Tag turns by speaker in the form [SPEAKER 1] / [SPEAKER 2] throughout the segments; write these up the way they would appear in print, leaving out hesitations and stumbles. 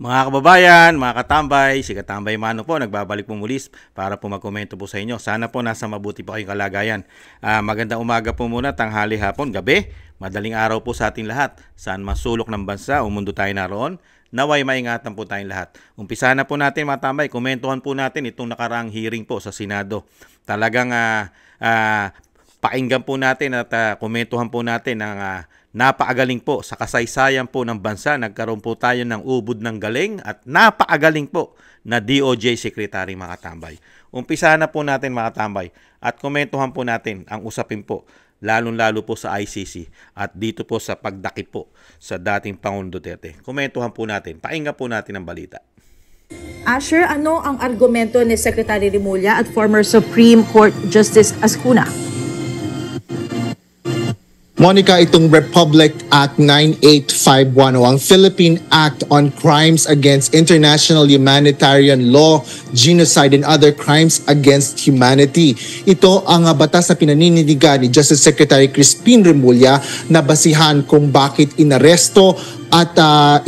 [SPEAKER 1] Mga kababayan, mga katambay, si Katambay Mano po, nagbabalik po muli para po magkomento po sa inyo. Sana po nasa mabuti po kayong kalagayan. Magandang umaga po muna, tanghali, hapon, gabi. Madaling araw po sa ating lahat. Saan masulok ng bansa o mundo tayo naroon, naway maingatan po tayong lahat. Umpisa na po natin mga tambay, komentuhan po natin itong nakaraang hearing po sa Senado. Talagang pakinggan po natin at komentuhan po natin ng napakagaling po sa kasaysayan po ng bansa. Nagkaroon po tayo ng ubod ng galing at napakagaling po na DOJ Secretary mga tambay. Umpisa na po natin mga tambay at komentuhan po natin ang usapin po lalong-lalo po sa ICC at dito po sa pagdakip po sa dating Pangulong Duterte. Komentuhan po natin, pakinggan po natin ang balita.
[SPEAKER 2] Asher, ano ang argumento ni Secretary Remulla at former Supreme Court Justice Ascuna?
[SPEAKER 3] Monica, itong Republic Act 9851 o ang Philippine Act on Crimes Against International Humanitarian Law, Genocide and Other Crimes Against Humanity. Ito ang batas na pinanindigan ni Justice Secretary Crispin Remulla na basihan kung bakit inaresto at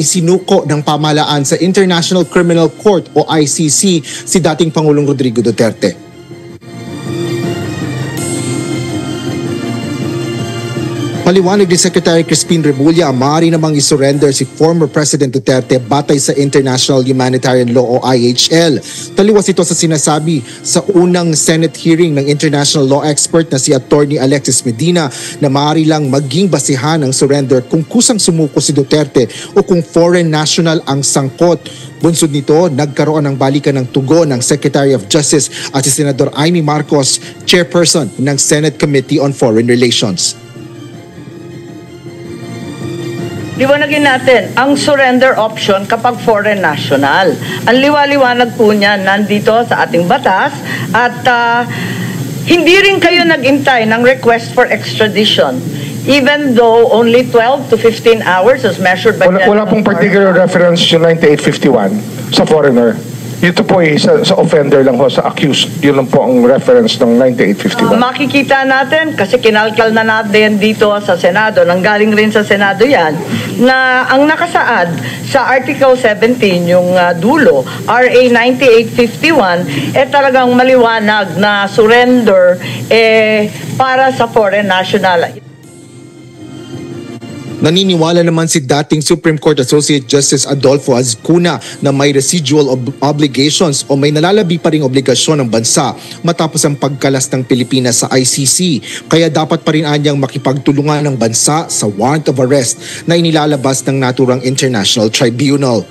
[SPEAKER 3] isinuko ng pamahalaan sa International Criminal Court o ICC si dating Pangulong Rodrigo Duterte. Paliwanag ni Secretary Crispin Remulla, maaari namang isurrender si former President Duterte batay sa International Humanitarian Law o IHL. Taliwas ito sa sinasabi sa unang Senate hearing ng international law expert na si Attorney Alexis Medina na maaari lang maging basihan ang surrender kung kusang sumuko si Duterte o kung foreign national ang sangkot. Bunsod nito, nagkaroon ng balikan ng tugon ng Secretary of Justice at si Senador Amy Marcos, chairperson ng Senate Committee on Foreign Relations.
[SPEAKER 4] Liwanagin natin, ang surrender option kapag foreign national. Ang liwaliwanag po niyan nandito sa ating batas at hindi rin kayo nag-intay ng request for extradition. Even though only 12 to 15 hours as measured by...
[SPEAKER 5] Wala pong particular reference yung 9851 sa foreigner. Ito po sa offender lang ho, sa accused. Yun lang po ang reference ng 9851.
[SPEAKER 4] Makikita natin, kasi kinalkal na natin dito sa Senado, nanggaling rin sa Senado yan, na ang nakasaad sa Article 17, yung dulo, RA 9851, talagang maliwanag na surrender para sa foreign national.
[SPEAKER 3] Naniniwala naman si dating Supreme Court Associate Justice Adolfo Azcuna na may residual obligations o may nalalabi pa ring obligasyon ng bansa matapos ang pagkalas ng Pilipinas sa ICC. Kaya dapat pa rin anyang makipagtulungan ng bansa sa warrant of arrest na inilalabas ng naturang international tribunal.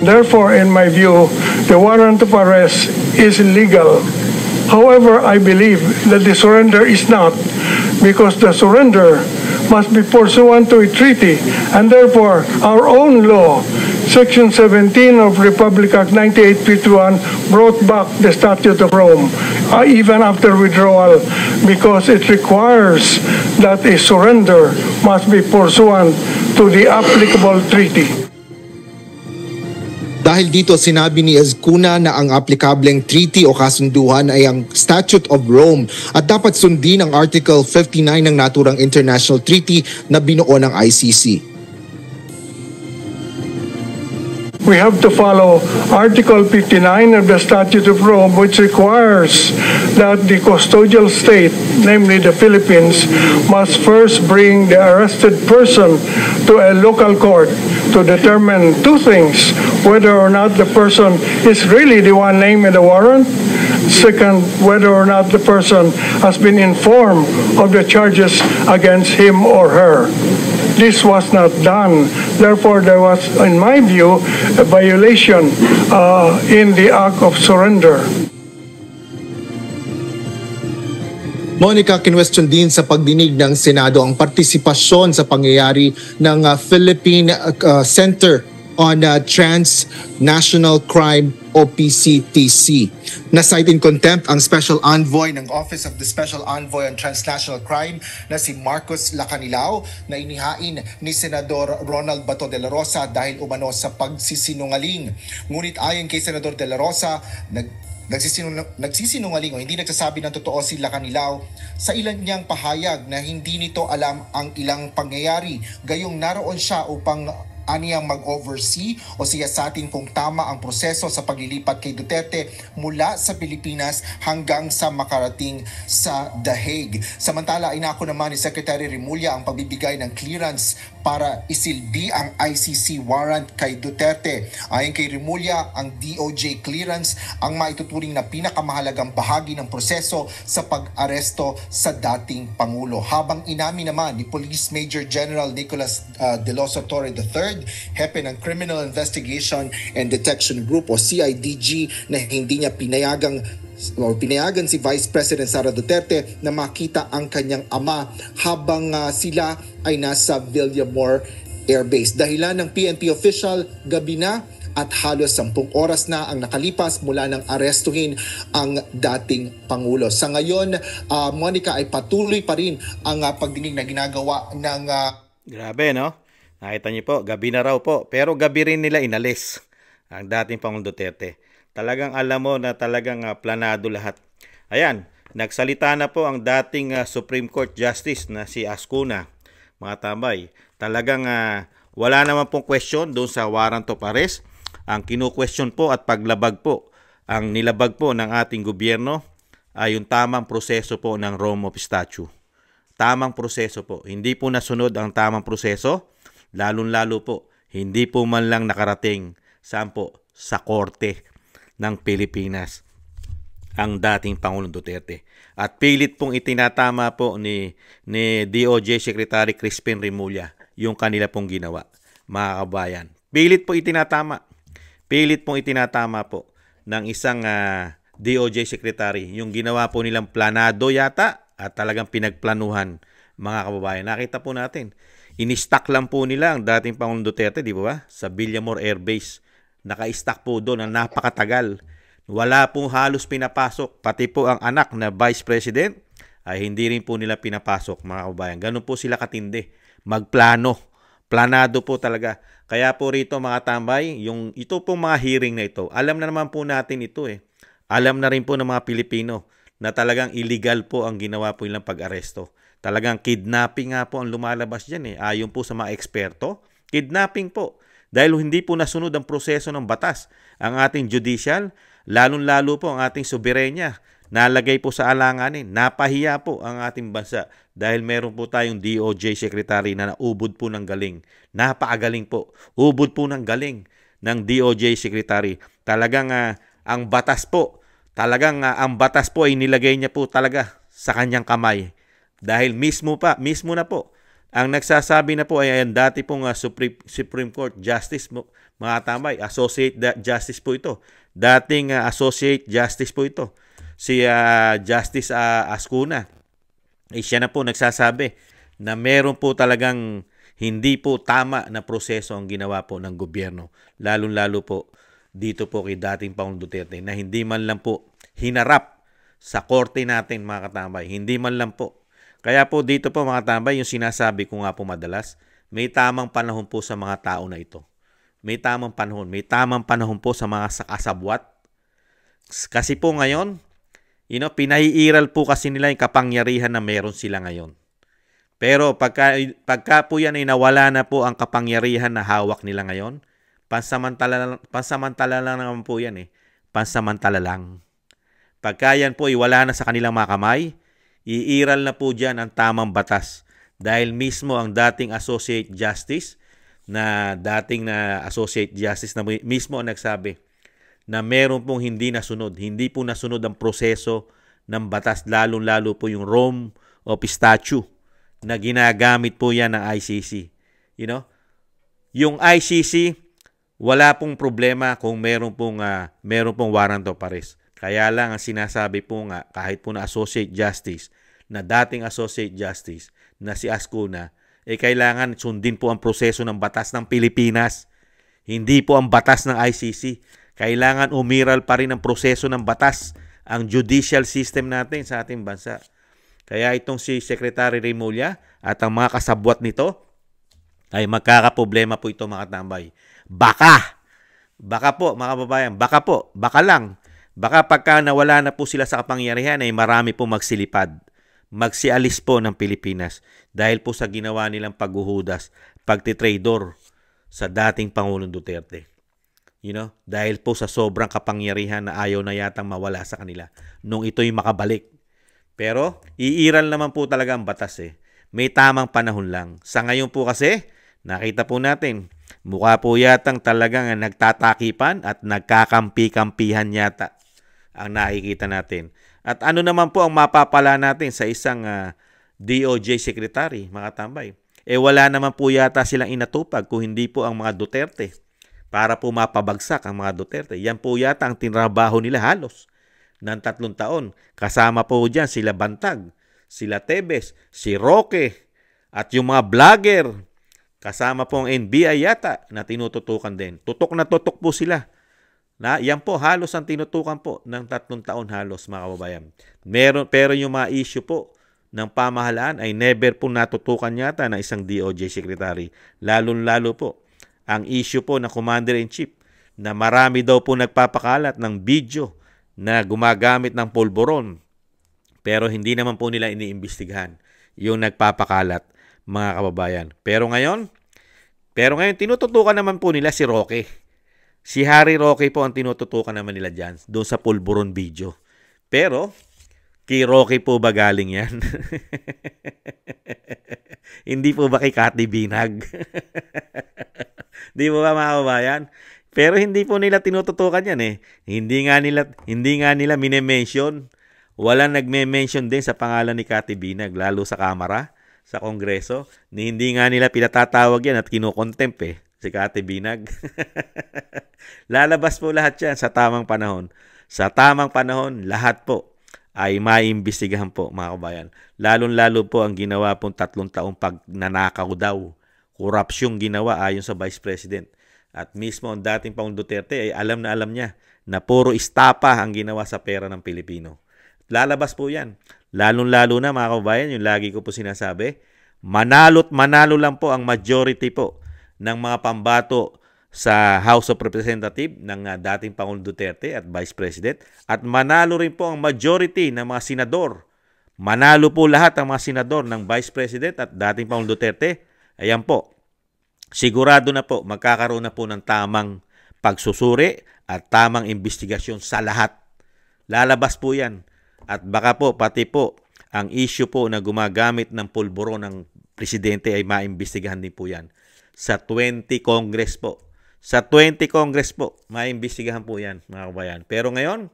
[SPEAKER 5] Therefore, in my view, the warrant of arrest is illegal. However, I believe that the surrender is not, because the surrender must be pursuant to a treaty, and therefore our own law, Section 17 of Republic Act 9851, brought back the Statute of Rome, even after withdrawal, because it requires that a surrender must be pursuant to the applicable treaty.
[SPEAKER 3] Dahil dito, sinabi ni Azcuna na ang aplikableng treaty o kasunduan ay ang Statute of Rome at dapat sundin ang Article 59 ng naturang international treaty na binuo ng ICC.
[SPEAKER 5] We have to follow Article 59 of the Statute of Rome, which requires that the custodial state, namely the Philippines, must first bring the arrested person to a local court to determine two things: whether or not the person is really the one named in the warrant. Second, whether or not the person has been informed of the charges against him or her. This was not done. Therefore, there was, in my view, a violation in the act of surrender.
[SPEAKER 3] Monica, kinwestiyon din sa pagdinig ng Senado ang partisipasyon sa pangyayari ng Philippine Center on Transnational Crime o PCTC. Na-cite in contempt ang Special Envoy ng Office of the Special Envoy on Transnational Crime na si Marcos Lacanilao na inihain ni Senador Ronald Bato de la Rosa dahil umano sa pagsisinungaling. Ngunit ayon kay Senador de la Rosa, nagsisinungaling o hindi nagsasabi ng totoo si Lacanilao sa ilan niyang pahayag na hindi nito alam ang ilang pangyayari. Gayong naroon siya upang aniyang mag-oversee o siyasatin kung tama ang proseso sa paglilipat kay Duterte mula sa Pilipinas hanggang sa makarating sa The Hague. Samantala, inako naman ni Secretary Remulla ang pagbibigay ng clearance para isilbi ang ICC warrant kay Duterte. Ayon kay Remulla, ang DOJ clearance ang maituturing na pinakamahalagang bahagi ng proseso sa pag-aresto sa dating Pangulo. Habang inamin naman ni Police Major General Nicolas De Los Torre III, hepe ng Criminal Investigation and Detection Group o CIDG, na hindi niya pinayagan si Vice President Sara Duterte na makita ang kanyang ama habang sila ay nasa Villamor Air Base. Dahilan ng PNP official, gabi na at halos 10 oras na ang nakalipas mula nang arestuhin ang dating Pangulo. Sa ngayon, Monica, ay patuloy pa rin ang pagdinig na ginagawa ng...
[SPEAKER 1] Grabe, no? Nakita niyo po, gabi na raw po. Pero gabi rin nila inalis ang dating Pangulong Duterte. Talagang alam mo na talagang planado lahat. Ayan, nagsalita na po ang dating Supreme Court Justice na si Ascuna, mga tambay. Talagang wala naman pong question doon sa warrant of arrest. Ang kinu-question po at paglabag po, ang nilabag po ng ating gobyerno ay yung tamang proseso po ng Rome of Statute. Tamang proseso po. Hindi po nasunod ang tamang proseso, lalong-lalo po, hindi po man lang nakarating saan po? Sa korte ng Pilipinas ang dating Pangulong Duterte. At pilit pong itinatama po ni DOJ Secretary Crispin Remulla yung kanila pong ginawa, mga kabayan. Pilit pong itinatama po ng isang DOJ Secretary yung ginawa po nilang planado yata at talagang pinagplanuhan, mga kababayan. Nakita po natin, in-stack lang po nila ang dating Pangulong Duterte, di ba? Sa Villamor Air Base. Naka-stack po doon ang napakatagal. Wala pong halos pinapasok. Pati po ang anak na Vice President ay hindi rin po nila pinapasok, mga kababayan. Ganun po sila katindi. Magplano. Planado po talaga. Kaya po rito, mga tambay, ito pong mga hearing na ito, alam na naman po natin ito eh. Alam na rin po ng mga Pilipino na talagang illegal po ang ginawa po nilang pag-aresto. Talagang kidnapping nga po ang lumalabas dyan eh. Ayon po sa mga eksperto, kidnapping po. Dahil hindi po nasunod ang proseso ng batas. Ang ating judicial, lalong-lalo po ang ating soberenya, nalagay po sa alanganin. Napahiya po ang ating bansa dahil meron po tayong DOJ Secretary na naubod po ng galing. Napakagaling po. Ubod po ng galing ng DOJ Secretary. Talagang ang batas po, ang batas po ay nilagay niya po talaga sa kanyang kamay. Dahil mismo na po, ang nagsasabi na po ay ang dati pong Supreme Court Justice, mga tambay, Associate Justice po ito. Dating Associate Justice po ito. Si Justice Ascuna. Siya na po nagsasabi na meron po talagang hindi po tama na proseso ang ginawa po ng gobyerno. Lalong-lalo po dito po kay dating Pangulong Duterte na hindi man lang po hinarap sa korte natin, mga katambay. Hindi man lang po. Kaya po dito po, mga tambay, yung sinasabi ko nga po madalas, may tamang panahon po sa mga tao na ito. May tamang panahon. May tamang panahon po sa mga kasabwat. Kasi po ngayon, pinaiiral po kasi nila yung kapangyarihan na meron sila ngayon. Pero pagka po yan ay nawala na po ang kapangyarihan na hawak nila ngayon, pansamantala lang naman po yan eh. Pansamantala lang. Pagka yan po ay wala na sa kanilang mga kamay, iiral na po dyan ang tamang batas. Dahil mismo ang dating Associate Justice na Associate Justice na mismo ang nagsabi na meron pong hindi nasunod. Hindi po nasunod ang proseso ng batas, lalong-lalo po yung Rome of Statute na ginagamit po yan ng ICC. Yung ICC, wala pong problema kung meron pong warrant of arrest. Kaya lang ang sinasabi po nga, kahit po na Associate Justice, na dating Associate Justice, na si Ascuna, kailangan sundin po ang proseso ng batas ng Pilipinas. Hindi po ang batas ng ICC. Kailangan umiral pa rin ang proseso ng batas, ang judicial system natin sa ating bansa. Kaya itong si Secretary Remulla at ang mga kasabwat nito, ay magkakaproblema po ito, mga tambay. Baka po, mga kababayan, baka lang. Baka pagka nawala na po sila sa kapangyarihan ay marami po magsilipad. Magsialis po ng Pilipinas dahil po sa ginawa nilang paghuhudas, pagtitrador sa dating Pangulong Duterte. Dahil po sa sobrang kapangyarihan na ayaw na yatang mawala sa kanila nung ito'y makabalik. Pero iiral naman po talaga ang batas eh. May tamang panahon lang. Sa ngayon po kasi, nakita po natin, mukha po yatang talagang nagtatakipan at nagkakampi-kampihan yata ang nakikita natin. At ano naman po ang mapapala natin sa isang DOJ Secretary, mga tambay? Wala naman po yata silang inatupag kung hindi po ang mga Duterte para po mapabagsak ang mga Duterte. Yan po yata ang tinrabaho nila halos ng 3 taon. Kasama po dyan sila Bantag, sila Tebes, si Roque, at yung mga vlogger. Kasama po ang NBI yata na tinututukan din. Tutok na tutok po sila. Yan po halos ang tinutukan po ng 3 taon halos, mga kababayan. Pero yung mga issue po ng pamahalaan ay never po natutukan yata ng isang DOJ Secretary. Lalo-lalo po ang issue po ng Commander-in-Chief na marami daw po nagpapakalat ng video na gumagamit ng pulburon. Pero hindi naman po nila iniimbestigahan yung nagpapakalat, mga kababayan. Pero ngayon tinututukan naman po nila si Roque. Si Harry Roque po ang tinututukan naman nila dyan, doon sa pulburon video. Pero kay Roque po ba galing yan? Hindi po ba kay Cathy Binag? Di po ba, mga kababayan? Pero hindi po nila tinututukan yan eh. Hindi nga nila mine-mention. Walang nagme-mention din sa pangalan ni Cathy Binag, lalo sa Kamara, sa Kongreso. Hindi nga nila pinatatawag yan at kinukontempt si Cathy Binag. Lalabas po lahat yan sa tamang panahon. Sa tamang panahon, lahat po ay maiimbestigahan po, mga kabayan. Lalong-lalo po ang ginawa pong 3 taong pagnanakaw daw. Korupsyong ginawa ayon sa Vice President. At mismo ang dating Pangulong Duterte ay alam na alam niya na puro istapa ang ginawa sa pera ng Pilipino. Lalabas po yan. Lalong-lalo na, mga kabayan, yung lagi ko po sinasabi, manalo't manalo lang po ang majority po ng mga pambato sa House of Representatives ng dating Pangulong Duterte at Vice President. At manalo rin po ang majority ng mga senador. Manalo po lahat ang mga senador ng Vice President at dating Pangulong Duterte. Ayan po, sigurado na po, magkakaroon na po ng tamang pagsusuri at tamang investigasyon sa lahat. Lalabas po yan. At baka po, pati po, ang issue po na gumagamit ng pulburo ng presidente ay maimbestigahan din po yan. Sa 20 Congress po. Sa 20 Congress po, maimbestigahan po yan, mga kabayan. Pero ngayon,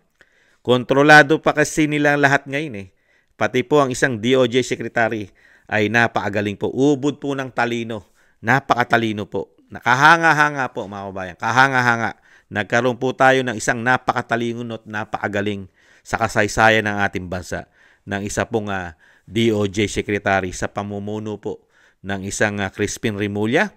[SPEAKER 1] kontrolado pa kasi nilang lahat ngayon eh. Pati po ang isang DOJ Secretary ay napakagaling po. Ubod po ng talino. Napakatalino po. Nakahanga-hanga po, mga kabayan. Kahanga-hanga. Nagkaroon po tayo ng isang napakatalino at napakagaling sa kasaysayan ng ating bansa. Ng isa pong DOJ Secretary sa pamumuno po ng isang Crispin Remulla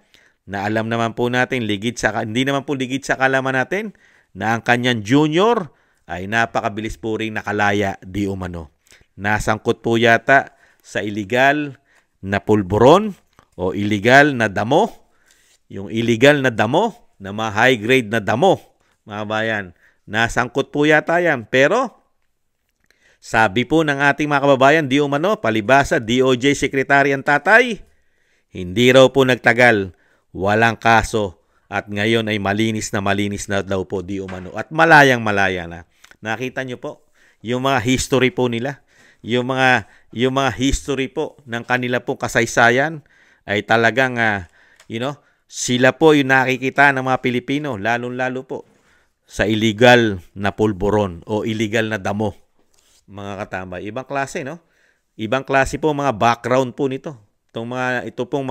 [SPEAKER 1] na alam naman po natin, hindi naman po ligid sa kalaman natin na ang kanyang junior ay napakabilis po rin nakalaya di umano. Nasangkot po yata sa illegal na pulburon o illegal na damo. Yung illegal na damo, na mga high-grade na damo, mga bayan. Nasangkot po yata yan. Pero, sabi po ng ating mga kababayan, di umano, palibasa, DOJ Secretary ang tatay, hindi raw po nagtagal, walang kaso, at ngayon ay malinis na daw po di umano. At malayang-malaya na. Nakita nyo po, yung mga history po nila, yung mga history po ng kanila pong kasaysayan ay talagang sila po yung nakikita ng mga Pilipino, lalong-lalo po sa illegal na pulburon o illegal na damo, mga katambay. Ibang klase, no? Ibang klase po mga background po nito. Ito pong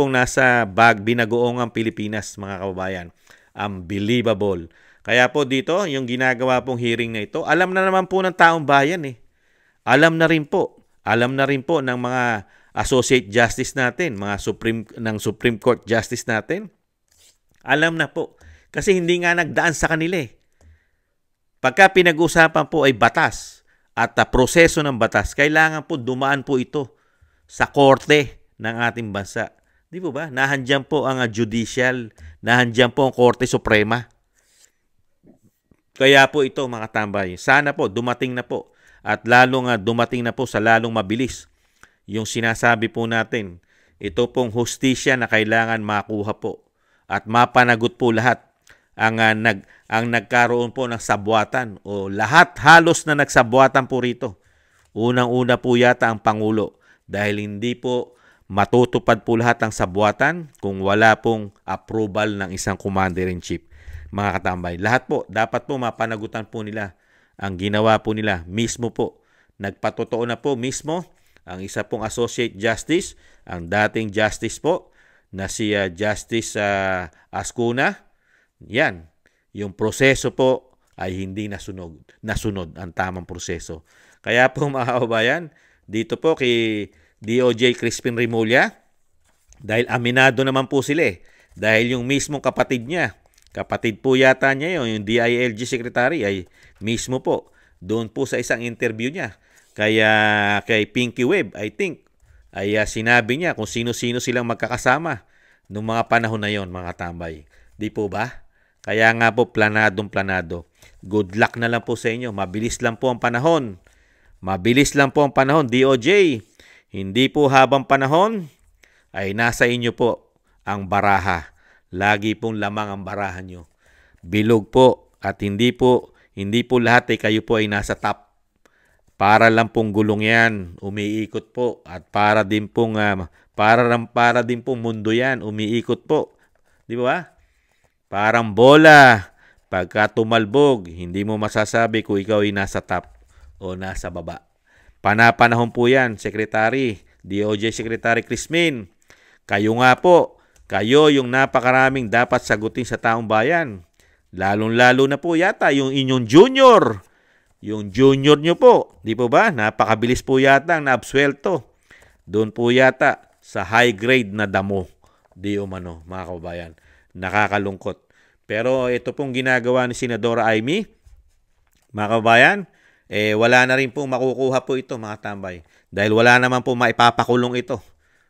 [SPEAKER 1] nasa binagoongang Pilipinas, mga kababayan. Unbelievable. Kaya po dito, yung ginagawa pong hearing na ito, alam na naman po ng taong bayan eh. Alam na rin po ng mga Associate Justice natin, mga Supreme Court Justice natin. Alam na po. Kasi hindi nga nagdaan sa kanila eh. Pagka pinag-usapan po ay batas at proseso ng batas, kailangan po dumaan po ito sa korte ng ating bansa. Di po ba? Nahandyan po ang judicial, nahandyan po ang Korte Suprema. Kaya po ito, mga tambay, sana po dumating na po at dumating na po sa lalong mabilis yung sinasabi po natin, ito pong hustisya na kailangan makuha po at mapanagot po lahat ang nagkaroon po ng sabwatan o lahat halos na nagsabwatan po rito. Unang-una po yata ang Pangulo dahil hindi po matutupad po lahat ng sabwatan kung wala pong approval ng isang Commander-in-Chief. Mga katambay, lahat po, dapat po mapanagutan po nila ang ginawa po nila mismo po. Nagpatotoo na po mismo ang isa pong Associate Justice, ang dating Justice po, na si Justice Ascuna. Yan, yung proseso po ay hindi nasunod ang tamang proseso. Kaya po mga kababayan, dito po kay DOJ Crispin Remulla, dahil aminado naman po sila dahil yung mismong kapatid niya, kapatid po yata niya yung DILG Secretary ay mismo po, doon po sa isang interview niya, kay Pinky Webb, I think, ay sinabi niya kung sino-sino silang magkakasama noong mga panahon na yon, mga tambay. Di po ba? Kaya nga po, planadong-planado. Good luck na lang po sa inyo. Mabilis lang po ang panahon. Mabilis lang po ang panahon. DOJ, hindi po habang panahon ay nasa inyo po ang baraha. Lagi pong lamang ang baraha nyo. Bilog po at hindi po lahat ay kayo po ay nasa top. Para lang pong gulong yan, umiikot po at para din pong mundo yan, umiikot po. Di ba? Parang bola, pagka tumalbog, hindi mo masasabi kung ikaw ay nasa top o nasa baba. Panapanahon po yan, Secretary, DOJ Secretary Crispin. Kayo nga po, kayo yung napakaraming dapat sagutin sa taong bayan. Lalong-lalo na po yata yung inyong junior. Yung junior nyo po, di po ba? Napakabilis po yata ang naabsuelto. Doon po yata sa high grade na damo. Di umano, mga kababayan. Nakakalungkot. Pero ito pong ginagawa ni Senadora Amy, mga kababayan, wala na rin pong makukuha po ito, mga tambay. Dahil wala naman po maipapakulong ito.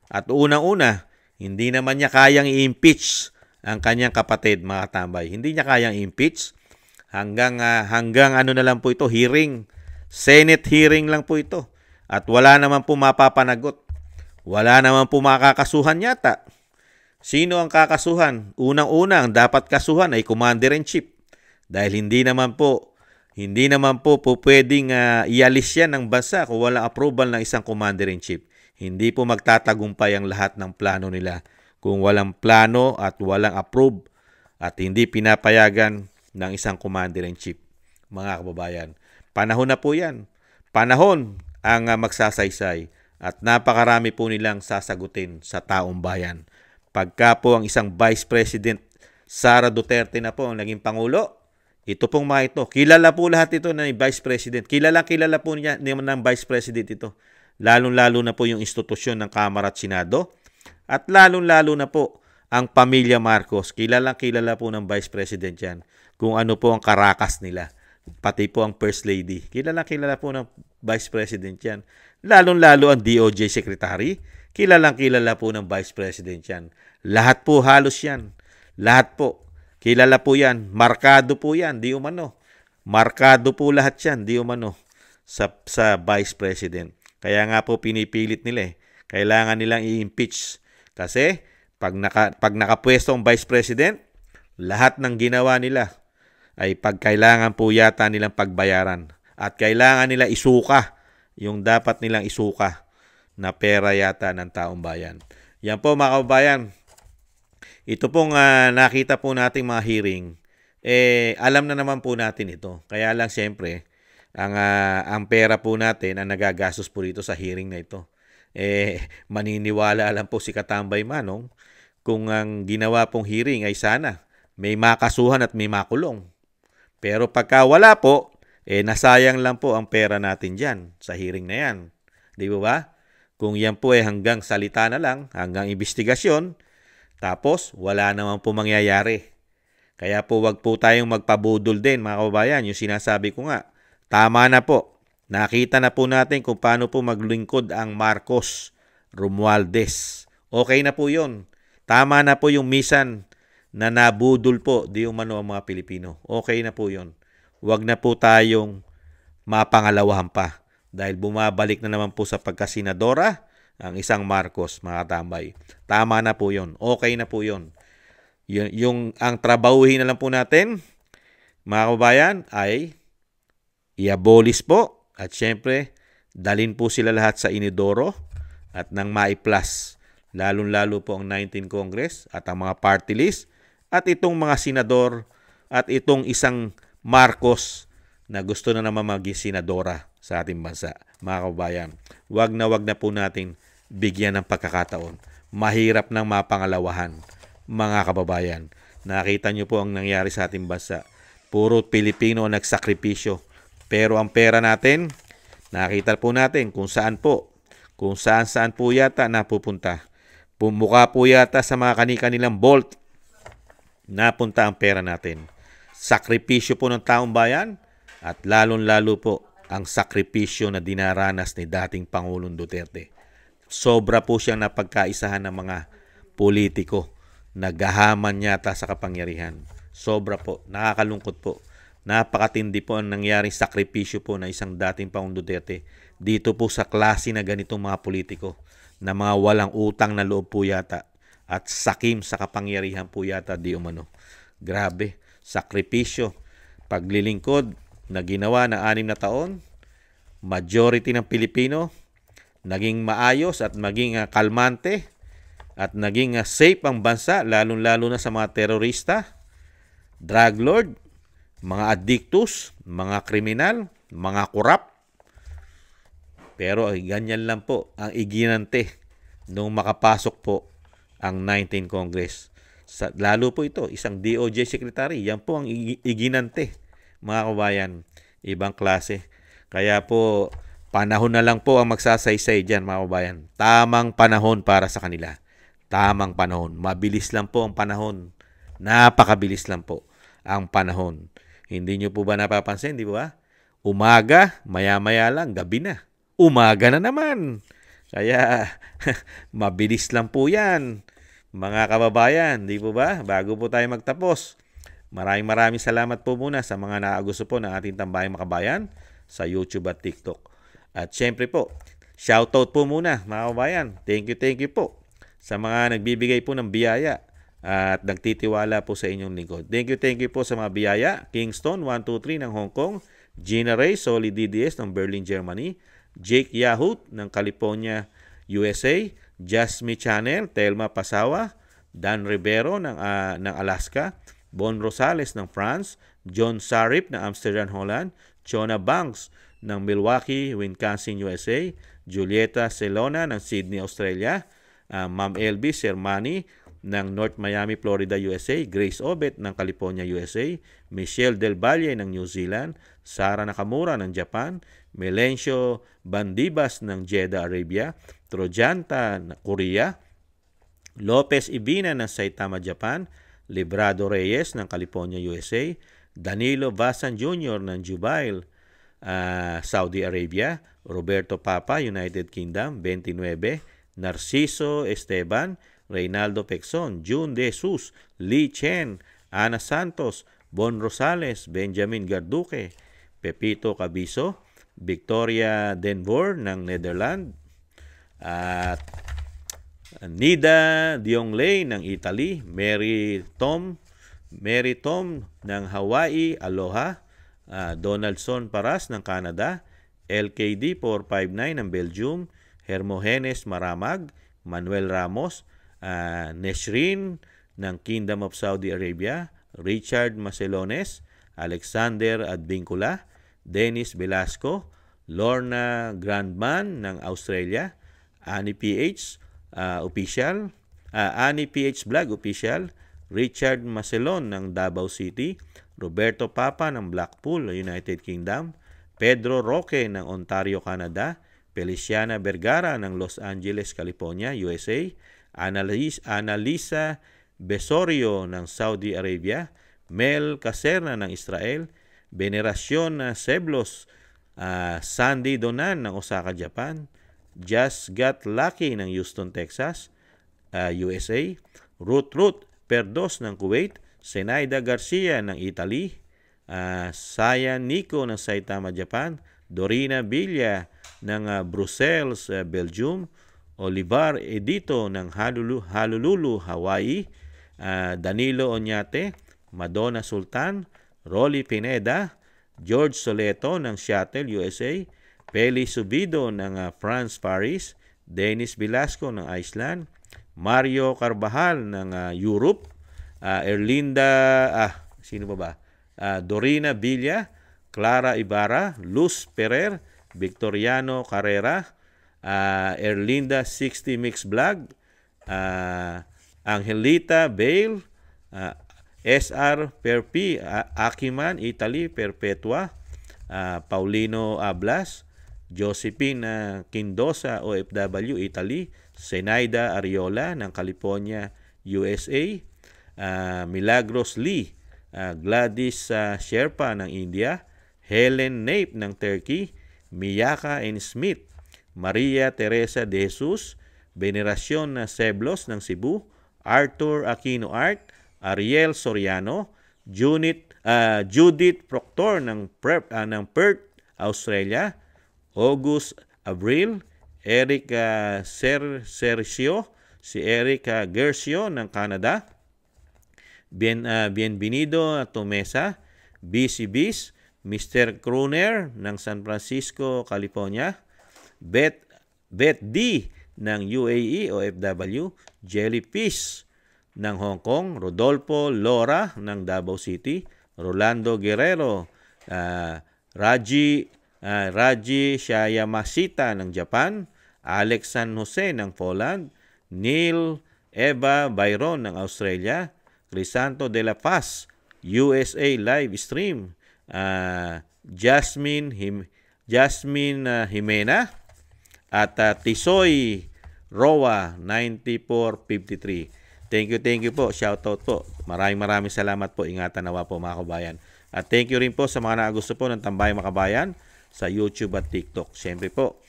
[SPEAKER 1] At unang-una, hindi naman niya kayang i-impeach ang kanyang kapatid, mga tambay. Hindi niya kayang i-impeach. Hanggang ano na lang po ito, hearing. Senate hearing lang po ito. At wala naman po mapapanagot. Wala naman po makakasuhan yata. Sino ang kakasuhan? Unang-unang dapat kasuhan ay Commander-in-Chief. Dahil hindi naman po pwedeng ialis yan ng bansa kung walang approval ng isang Commander-in-Chief. Hindi po magtatagumpay ang lahat ng plano nila kung walang plano at walang approve at hindi pinapayagan ng isang Commander-in-Chief, mga kababayan. Panahon na po yan. Panahon ang magsasaysay at napakarami po nilang sasagutin sa taong bayan. Pagka po ang isang Vice President Sara Duterte na po ang naging Pangulo, ito pong mga ito, kilala po lahat ito ng Vice President. Kilala po niya ng Vice President ito. Lalong-lalo na po yung institusyon ng Kamara at Senado at lalong-lalo na po ang pamilya Marcos. Kilala po ng Vice President yan. Kung ano po ang karakas nila. Pati po ang First Lady. Kilala po ng Vice President yan. Lalong-lalo ang DOJ Secretary. Kilala po ng Vice President yan. Lahat po halos yan. Lahat po. Kilala po yan. Markado po yan. Di umano. Markado po lahat yan. Di umano. Sa Vice President. Kaya nga po pinipilit nila Kailangan nilang i-impeach. Kasi pag nakapwesto ang Vice President, lahat ng ginawa nila ay pagkailangan po yata nilang pagbayaran. At kailangan nila isuka yung dapat nilang isuka na pera yata ng taong bayan. Yan po mga kababayan. Ito pong nakita po nating mga hearing. Alam na naman po natin ito. Kaya lang siyempre, ang pera po natin ang nagagastos po dito sa hearing na ito. Maniniwala lang po si Katambay Manong kung ang ginawa pong hearing ay sana may makasuhan at may makulong. Pero pagka wala po, nasayang lang po ang pera natin dyan sa hearing na yan. Di ba? Kung yan po hanggang salita na lang, hanggang investigasyon, tapos wala naman po mangyayari. Kaya po wag po tayong magpabudol din, mga kababayan. Yung sinasabi ko nga, tama na po. Nakita na po natin kung paano po maglingkod ang Marcos Romualdez. Okay na po yun. Tama na po yung misan na nabudol po di umano ang mga Pilipino. Okay na po yun. Huwag na po tayong mapangalawahan pa. Dahil bumabalik na naman po sa pagkasenadora ang isang Marcos, mga katambay. Tama na po yun. Okay na po yun. Ang trabahuhin na lang po natin, mga kababayan, ay i-abolish po. At syempre, dalin po sila lahat sa inidoro at nang mai-plus. Lalong-lalo po ang 19 Congress at ang mga party list at itong mga senador at itong isang Marcos na gusto na naman maging senadora sa ating bansa. Mga kababayan, wag na po natin bigyan ng pagkakataon. Mahirap nang mapangalawahan, mga kababayan. Nakita nyo po ang nangyari sa ating bansa. Puro Pilipino ang nagsakripisyo. Pero ang pera natin, nakita po natin kung saan po yata napupunta. Pumukha po yata sa mga kanilang Bolt, napunta ang pera natin. Sakripisyo po ng taong bayan at lalong-lalo po ang sakripisyo na dinaranas ni dating Pangulong Duterte. Sobra po siyang napagkaisahan ng mga politiko. Naghahaman yata sa kapangyarihan. Sobra po. Nakakalungkot po. Napakatindi po ang nangyaring sakripisyo po na isang dating Pangulong Duterte dito po sa klase na ganitong mga politiko na mga walang utang na loob po yata at sakim sa kapangyarihan po yata di umano. Grabe. Sakripisyo. Paglilingkod na ginawa na 6 na taon, majority ng Pilipino naging maayos at maging kalmante at naging safe ang bansa, lalong-lalo na sa mga terorista, drug lord, mga addictus, mga kriminal, mga korap. Pero ganyan lang po ang iginante nung makapasok po ang 19 Congress. Lalo po ito, isang DOJ Secretary, yan po ang iginante, mga kabayan, ibang klase. Kaya po, panahon na lang po ang magsasaysay dyan, mga kabayan. Tamang panahon para sa kanila. Tamang panahon. Mabilis lang po ang panahon. Napakabilis lang po ang panahon. Hindi nyo po ba napapansin, di ba? Umaga, maya-maya lang, gabi na. Umaga na naman. Kaya, mabilis lang po yan. Mga kababayan, di po ba? Bago po tayo magtapos, maraming salamat po muna sa mga naagusto po ng ating Tambayang Makabayan sa YouTube at TikTok. At syempre po, shoutout po muna, mga kababayan. Thank you po sa mga nagbibigay po ng biyaya at nagtitiwala po sa inyong lingkod. Thank you po sa mga biyaya. Kingston 123 ng Hong Kong, Gina Ray, Solid DDS ng Berlin, Germany, Jake Yahut ng California, USA, Jasmine Channel, Telma Pasawa, Dan Rivero ng Alaska, Bon Rosales ng France, John Sarip ng Amsterdam, Holland, Chona Banks ng Milwaukee, Wisconsin, USA, Julieta Celona ng Sydney, Australia, Ma'am LB Sermani ng North Miami, Florida, USA, Grace Obet ng California, USA, Michelle Del Valle ng New Zealand, Sara Nakamura ng Japan, Melencio Bandibas ng Jeddah, Arabia, Trojanta ng Korea, Lopez Ibina ng Saitama, Japan, Librado Reyes ng California, USA, Danilo Vasan Jr. ng Jubail, Saudi Arabia, Roberto Papa, United Kingdom, 29, Narciso Esteban, Reynaldo Pexon, June De Jesus, Lee Chen, Ana Santos, Bon Rosales, Benjamin Garduque, Pepito Cabiso, Victoria Denvor ng Netherlands, at Nida Diongley ng Italy, Mary Tom ng Hawaii, Aloha, Donaldson Paras ng Canada, LKD 459 ng Belgium, Hermogenes Maramag, Manuel Ramos, Neshrin ng Kingdom of Saudi Arabia, Richard Macelones, Alexander Advincula, Dennis Velasco, Lorna Grandman ng Australia, Annie PH Official, Annie PH Vlog Official, Richard Macelon ng Davao City, Roberto Papa ng Blackpool, United Kingdom, Pedro Roque ng Ontario, Canada, Feliciana Vergara ng Los Angeles, California, USA, Annalisa Besorio ng Saudi Arabia, Mel Caserna ng Israel, Veneracion Seblos, Sandy Donan ng Osaka, Japan, Just Got Lucky ng Houston, Texas, USA, Ruth Perdos ng Kuwait, Zenaida Garcia ng Italy, Saya Nico ng Saitama, Japan, Dorina Villa ng Brussels, Belgium, Olivar Edito ng Honolulu, Hawaii, Danilo Oñate, Madonna Sultan, Rolly Pineda, George Soleto ng Seattle, USA, Peli Subido ng France, Paris, Dennis Velasco ng Iceland, Mario Carvajal ng Europe, sino ba? Dorina Villa, Clara Ibarra, Luz Ferrer, Victoriano Carrera, Erlinda 60 Mix Vlog, Angelita Bale, SR Perpi, Akiman, Italy, Perpetua, Paulino Ablas, Josephine Quindosa, OFW, Italy, Zenaida Ariola ng California, USA, Milagros Lee, Gladys Sherpa ng India, Helen Nape ng Turkey, Miyaka N. Smith, Maria Teresa de Jesus, Veneracion Seblos ng Cebu, Arthur Aquino Art, Ariel Soriano, Judith Proctor ng Perth, Australia, August Abril, Eric Sergio, si Eric Gercio ng Canada, Bienvenido Tomesa, BC Bis, Mr. Kruner ng San Francisco, California, Beth D ng UAE, OFW, Jellyfish ng Hong Kong, Rodolfo Lora ng Davao City, Rolando Guerrero, Raji Shayamasita ng Japan, Alex San Jose ng Poland, Neil Eva Byron ng Australia, Crisanto de la Paz, USA live stream, Jasmine Jimena, at Tisoy Roa 9453. Thank you po. Shoutout po. Maraming salamat po. Ingatan nawa po mga kabayan. At thank you rin po sa mga gusto po ng Tambayang Makabayan sa YouTube at TikTok. Siyempre po,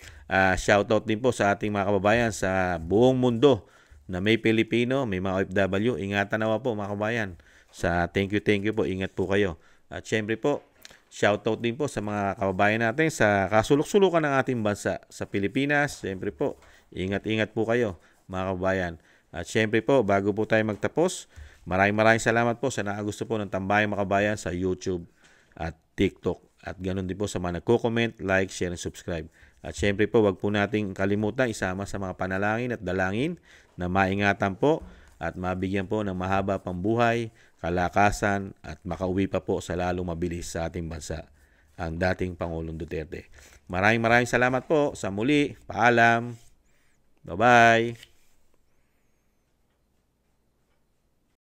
[SPEAKER 1] shoutout din po sa ating mga kababayan sa buong mundo na may Pilipino, may mga OFW. Ingatan nawa po mga kabayan. Thank you po. Ingat po kayo. At siyempre po, shoutout din po sa mga kababayan natin sa kasulok-sulukan ng ating bansa sa Pilipinas. Siyempre po, ingat po kayo mga kababayan. At siyempre po, bago po tayo magtapos, maraming salamat po sa nakagusto po ng Tambayang Makabayan sa YouTube at TikTok. At ganoon din po sa mga nagko-comment, like, share, and subscribe. At siyempre po, wag po nating kalimutan isama sa mga panalangin at dalangin na maingatan po at mabigyan po ng mahaba pang buhay, kalakasan at makauwi pa po sa lalong mabilis sa ating bansa ang dating Pangulong Duterte. Maraming salamat po. Sa muli, paalam. Bye-bye.